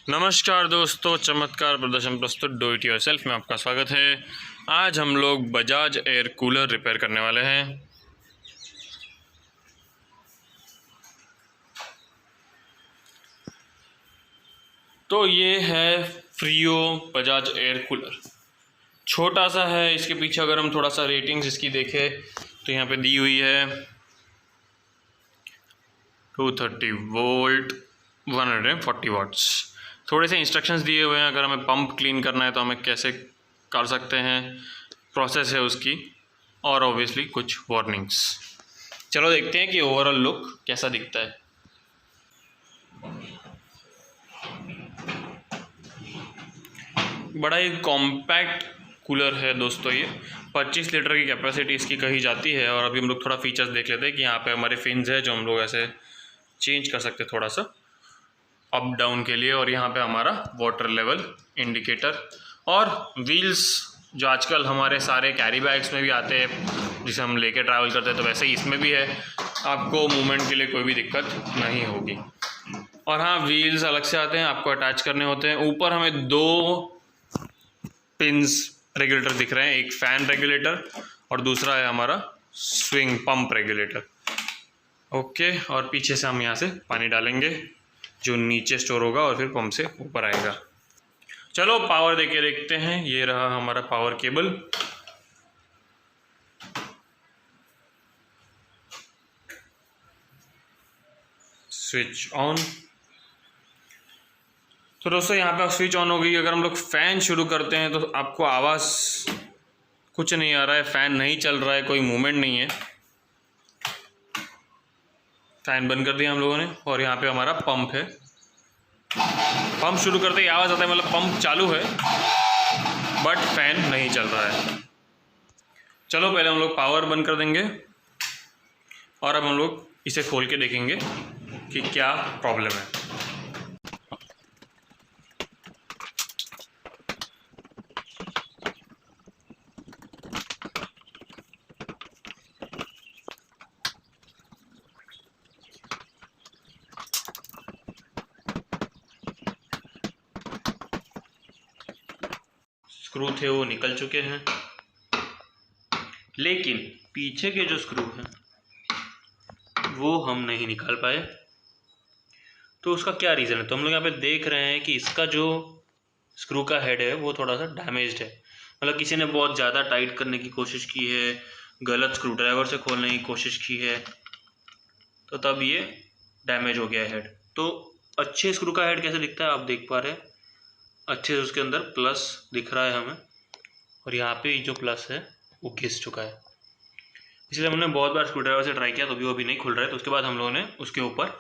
नमस्कार दोस्तों, चमत्कार प्रदर्शन प्रस्तुत डू इट योरसेल्फ में आपका स्वागत है। आज हम लोग बजाज एयर कूलर रिपेयर करने वाले हैं। तो ये है फ्रियो बजाज एयर कूलर। छोटा सा है, इसके पीछे अगर हम थोड़ा सा रेटिंग्स इसकी देखें तो यहाँ पे दी हुई है 230 वोल्ट 140 वाट्स। थोड़े से इंस्ट्रक्शंस दिए हुए हैं, अगर हमें पंप क्लीन करना है तो हमें कैसे कर सकते हैं, प्रोसेस है उसकी, और ऑब्वियसली कुछ वार्निंग्स। चलो देखते हैं कि ओवरऑल लुक कैसा दिखता है। बड़ा ही कॉम्पैक्ट कूलर है दोस्तों, ये 25 लीटर की कैपेसिटी इसकी कही जाती है। और अभी हम लोग थोड़ा फीचर्स देख लेते हैं कि यहाँ पे हमारे फिन्स है जो हम लोग ऐसे चेंज कर सकते हैं थोड़ा सा अप डाउन के लिए। और यहाँ पे हमारा वाटर लेवल इंडिकेटर और व्हील्स जो आजकल हमारे सारे कैरी बैग्स में भी आते हैं, जिसे हम लेके ट्रैवल करते हैं, तो वैसे ही इसमें भी है। आपको मूवमेंट के लिए कोई भी दिक्कत नहीं होगी। और हाँ, व्हील्स अलग से आते हैं, आपको अटैच करने होते हैं। ऊपर हमें 2 पिंस रेगुलेटर दिख रहे हैं, एक फ़ैन रेगुलेटर और दूसरा है हमारा स्विंग पंप रेगुलेटर। ओके, और पीछे से हम यहाँ से पानी डालेंगे जो नीचे स्टोर होगा और फिर पंप से ऊपर आएगा। चलो पावर देके देखते हैं। ये रहा हमारा पावर केबल। Switch on. तो दोस्तों यहाँ पे स्विच ऑन हो गई। अगर हम लोग फ़ैन शुरू करते हैं तो आपको आवाज़ कुछ नहीं आ रहा है, फ़ैन नहीं चल रहा है, कोई मूवमेंट नहीं है। फ़ैन बंद कर दिया हम लोगों ने। और यहाँ पे हमारा पंप है। पंप शुरू करते ही आवाज़ आता है, मतलब पंप चालू है बट फ़ैन नहीं चल रहा है। चलो पहले हम लोग पावर बंद कर देंगे और अब हम लोग इसे खोल के देखेंगे कि क्या प्रॉब्लम है। स्क्रू थे वो निकल चुके हैं, लेकिन पीछे के जो स्क्रू हैं वो हम नहीं निकाल पाए। तो उसका क्या रीज़न है? तो हम लोग यहाँ पे देख रहे हैं कि इसका जो स्क्रू का हेड है वो थोड़ा सा डैमेज्ड है। मतलब किसी ने बहुत ज़्यादा टाइट करने की कोशिश की है, गलत स्क्रू ड्राइवर से खोलने की कोशिश की है, तो तब ये डैमेज हो गया है हेड। तो अच्छे स्क्रू का हेड कैसे दिखता है आप देख पा रहे हैं। अच्छे से उसके अंदर प्लस दिख रहा है हमें, और यहाँ पे जो प्लस है वो घिस चुका है। इसलिए हमने बहुत बार स्क्रू ड्राइवर से ट्राई किया तो भी वो अभी नहीं खुल रहा है। तो उसके बाद हम लोगों ने उसके ऊपर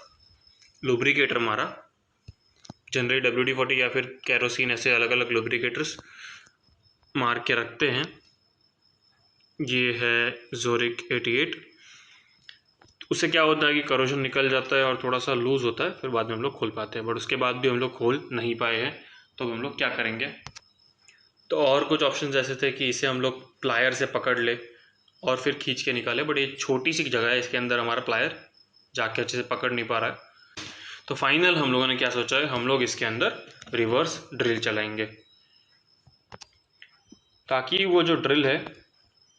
लुब्रिकेटर मारा, जनरली WD-40 या फिर केरोसिन, ऐसे अलग अलग लुब्रिकेटर्स मार के रखते हैं। ये है जोरिक 88। उससे क्या होता है कि करोजन निकल जाता है और थोड़ा सा लूज़ होता है, फिर बाद में हम लोग खोल पाते हैं। बट उसके बाद भी हम लोग खोल नहीं पाए हैं, तो हम लोग क्या करेंगे? तो और कुछ ऑप्शन ऐसे थे कि इसे हम लोग प्लायर से पकड़ ले और फिर खींच के निकाले, बट ये छोटी सी जगह है, इसके अंदर हमारा प्लायर जाके अच्छे से पकड़ नहीं पा रहा है। तो फाइनल हम लोगों ने क्या सोचा है, हम लोग इसके अंदर रिवर्स ड्रिल चलाएंगे ताकि वो जो ड्रिल है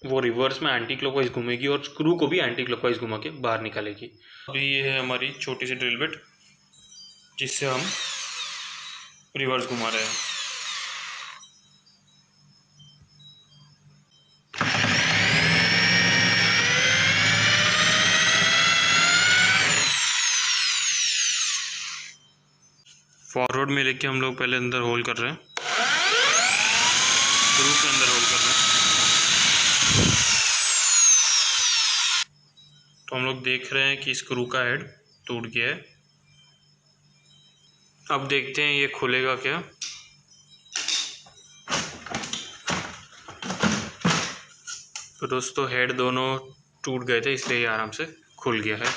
वो रिवर्स में एंटी क्लॉकवाइज घूमेगी और स्क्रू को भी एंटी क्लॉकवाइज घुमा के बाहर निकालेगी। अभी ये है हमारी छोटी सी ड्रिल बिट जिससे हम रिवर्स घुमा रहे हैं। फॉरवर्ड में लेके हम लोग पहले अंदर होल कर रहे हैं, स्क्रू के अंदर होल कर रहे हैं। तो हम लोग देख रहे हैं कि स्क्रू का हेड टूट गया है। अब देखते हैं ये खुलेगा क्या। तो दोस्तों हेड दोनों टूट गए थे, इसलिए ये आराम से खुल गया है।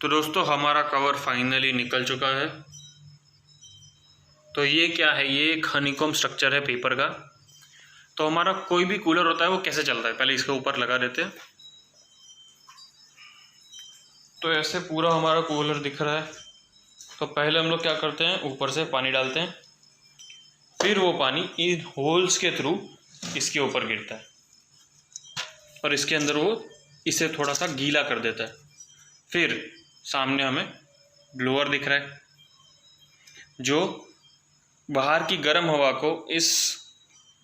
तो दोस्तों हमारा कवर फाइनली निकल चुका है। तो ये क्या है, ये एक हनीकॉम्ब स्ट्रक्चर है पेपर का। तो हमारा कोई भी कूलर होता है वो कैसे चलता है, पहले इसके ऊपर लगा देते हैं। तो ऐसे पूरा हमारा कूलर दिख रहा है। तो पहले हम लोग क्या करते हैं, ऊपर से पानी डालते हैं, फिर वो पानी इन होल्स के थ्रू इसके ऊपर गिरता है और इसके अंदर वो इसे थोड़ा सा गीला कर देता है। फिर सामने हमें ब्लोअर दिख रहा है जो बाहर की गर्म हवा को इस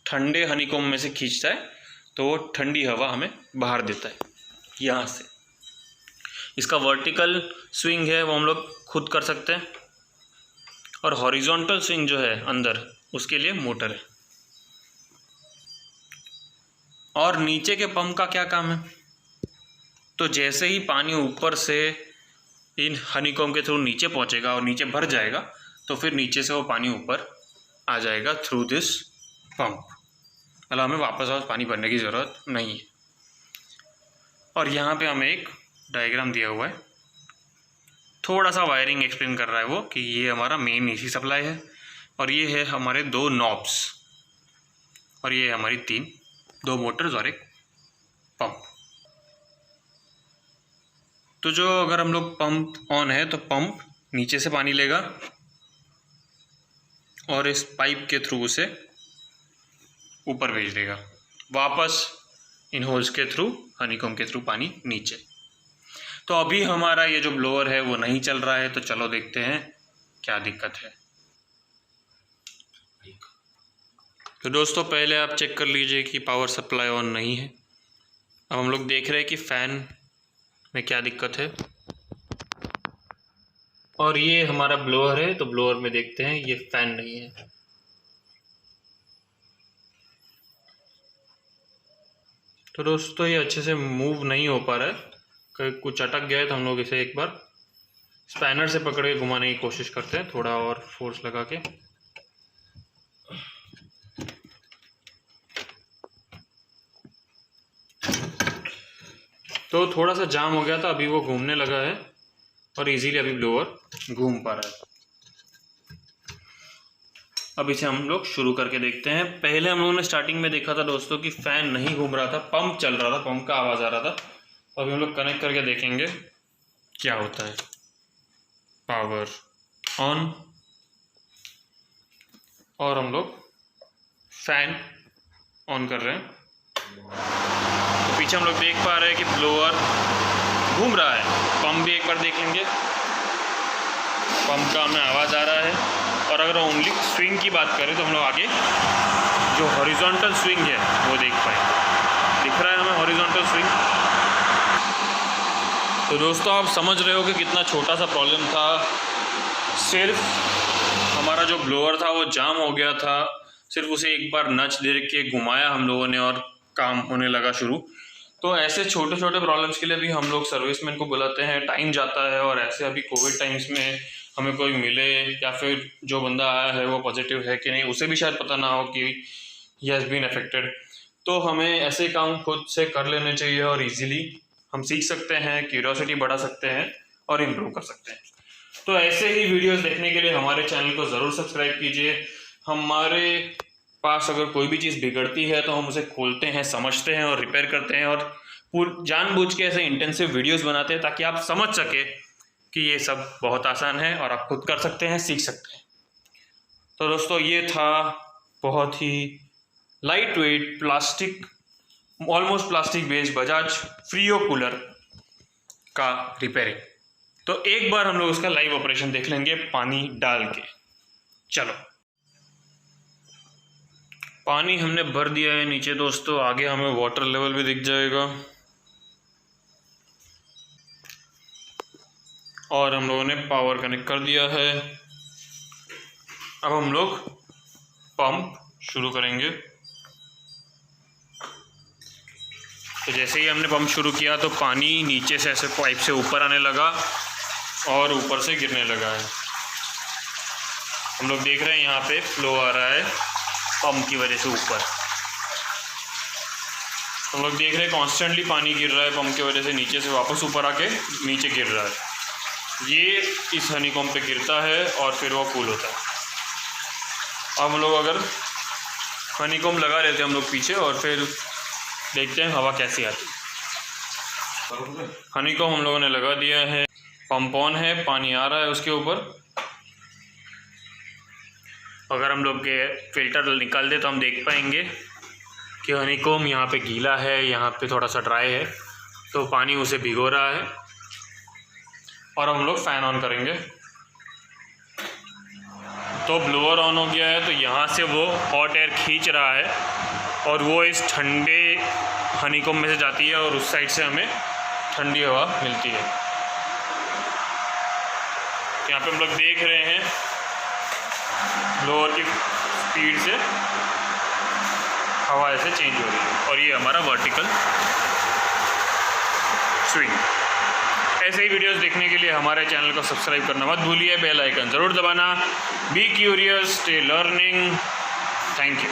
ठंडे हनीकॉम्ब में से खींचता है, तो वो ठंडी हवा हमें बाहर देता है यहाँ से। इसका वर्टिकल स्विंग है वो हम लोग खुद कर सकते हैं, और हॉरिजॉन्टल स्विंग जो है अंदर, उसके लिए मोटर है। और नीचे के पंप का क्या काम है, तो जैसे ही पानी ऊपर से इन हनीकॉम्ब के थ्रू नीचे पहुंचेगा और नीचे भर जाएगा, तो फिर नीचे से वो पानी ऊपर आ जाएगा थ्रू दिस पंप। मतलब हमें वापस पानी भरने की ज़रूरत नहीं है। और यहाँ पे हमें एक डायग्राम दिया हुआ है, थोड़ा सा वायरिंग एक्सप्लेन कर रहा है वो कि ये हमारा मेन एसी सप्लाई है, और ये है हमारे 2 नॉब्स, और ये हमारी 2 मोटर्स और एक पंप। तो जो अगर हम लोग पंप ऑन है तो पंप नीचे से पानी लेगा और इस पाइप के थ्रू उसे ऊपर भेज देगा, वापस इन होल्स के थ्रू, हनीकॉम्ब के थ्रू पानी नीचे। तो अभी हमारा ये जो ब्लोअर है वो नहीं चल रहा है, तो चलो देखते हैं क्या दिक्कत है। तो दोस्तों पहले आप चेक कर लीजिए कि पावर सप्लाई ऑन नहीं है। अब हम लोग देख रहे हैं कि फ़ैन में क्या दिक्कत है, और ये हमारा ब्लोअर है, तो ब्लोअर में देखते हैं ये फ़ैन नहीं है। तो दोस्तों ये अच्छे से मूव नहीं हो पा रहा है, कहीं कुछ अटक गया है, तो हम लोग इसे एक बार स्पैनर से पकड़ के घुमाने की कोशिश करते हैं, थोड़ा और फोर्स लगा के। तो थोड़ा सा जाम हो गया था, अभी वो घूमने लगा है और इजीली अभी ब्लोअर घूम पा रहा है। अब इसे हम लोग शुरू करके देखते हैं। पहले हम लोगों ने स्टार्टिंग में देखा था दोस्तों कि फ़ैन नहीं घूम रहा था, पंप चल रहा था, पंप का आवाज़ आ रहा था। अभी हम लोग कनेक्ट करके देखेंगे क्या होता है। पावर ऑन, और हम लोग फ़ैन ऑन कर रहे हैं, तो पीछे हम लोग देख पा रहे हैं कि ब्लोअर घूम रहा है। पंप भी एक बार देख लेंगे, पंप का हमें आवाज़ आ रहा है। और अगर ओनली स्विंग की बात करें तो हम लोग आगे जो हॉरिजॉन्टल स्विंग है वो देख पाएंगे, दिख रहा है हमें हॉरिजॉन्टल स्विंग। तो दोस्तों आप समझ रहे हो कि कितना छोटा सा प्रॉब्लम था, सिर्फ हमारा जो ब्लोअर था वो जाम हो गया था, सिर्फ उसे एक बार नच दे के घुमाया हम लोगों ने और काम होने लगा शुरू। तो ऐसे छोटे छोटे प्रॉब्लम्स के लिए भी हम लोग सर्विसमैन को बुलाते हैं, टाइम जाता है। और ऐसे अभी कोविड टाइम्स में हमें कोई मिले या फिर जो बंदा आया है वो पॉजिटिव है कि नहीं, उसे भी शायद पता ना हो कि ही हैज़ बीन अफेक्टेड। तो हमें ऐसे काम खुद से कर लेने चाहिए और इजीली हम सीख सकते हैं, क्यूरियोसिटी बढ़ा सकते हैं और इम्प्रूव कर सकते हैं। तो ऐसे ही वीडियोस देखने के लिए हमारे चैनल को ज़रूर सब्सक्राइब कीजिए। हमारे पास अगर कोई भी चीज़ बिगड़ती है तो हम उसे खोलते हैं, समझते हैं और रिपेयर करते हैं, और जानबूझ के ऐसे इंटेंसिव वीडियोस बनाते हैं ताकि आप समझ सके कि ये सब बहुत आसान है और आप खुद कर सकते हैं, सीख सकते हैं। तो दोस्तों ये था बहुत ही light weight plastic, almost plastic based Bajaj Frio cooler का रिपेयरिंग। तो एक बार हम लोग उसका लाइव ऑपरेशन देख लेंगे पानी डाल के। चलो, पानी हमने भर दिया है नीचे दोस्तों, आगे हमें वाटर लेवल भी दिख जाएगा। और हम लोगों ने पावर कनेक्ट कर दिया है। अब हम लोग पंप शुरू करेंगे। तो जैसे ही हमने पंप शुरू किया तो पानी नीचे से ऐसे पाइप से ऊपर आने लगा और ऊपर से गिरने लगा है। हम लोग देख रहे हैं यहाँ पे फ्लो आ रहा है पंप की वजह से ऊपर। हम लोग देख रहे हैं कॉन्स्टेंटली पानी गिर रहा है पंप की वजह से, नीचे से वापस ऊपर आके नीचे गिर रहा है। ये इस हनीकॉम्ब पे गिरता है और फिर वो कूल होता है। अब हम लोग अगर हनीकॉम्ब लगा लेते हैं हम लोग पीछे और फिर देखते हैं हवा कैसी आती है। हनीकॉम्ब हम लोगों ने लगा दिया है, पंप ऑन है, पानी आ रहा है उसके ऊपर। अगर हम लोग के फ़िल्टर निकाल दे तो हम देख पाएंगे कि हनीकॉम्ब यहाँ पे गीला है, यहाँ पे थोड़ा सा ड्राई है, तो पानी उसे भिगो रहा है। और हम लोग फ़ैन ऑन करेंगे तो ब्लोअर ऑन हो गया है, तो यहाँ से वो हॉट एयर खींच रहा है और वो इस ठंडे हनीकॉम्ब में से जाती है और उस साइड से हमें ठंडी हवा मिलती है। यहाँ पे हम लोग देख रहे हैं ब्लोअर की स्पीड से हवा ऐसे चेंज हो रही है और ये हमारा वर्टिकल स्विंग। ऐसे ही वीडियोस देखने के लिए हमारे चैनल को सब्सक्राइब करना मत भूलिए, बेल आइकन ज़रूर दबाना। Be curious, stay learning. Thank you.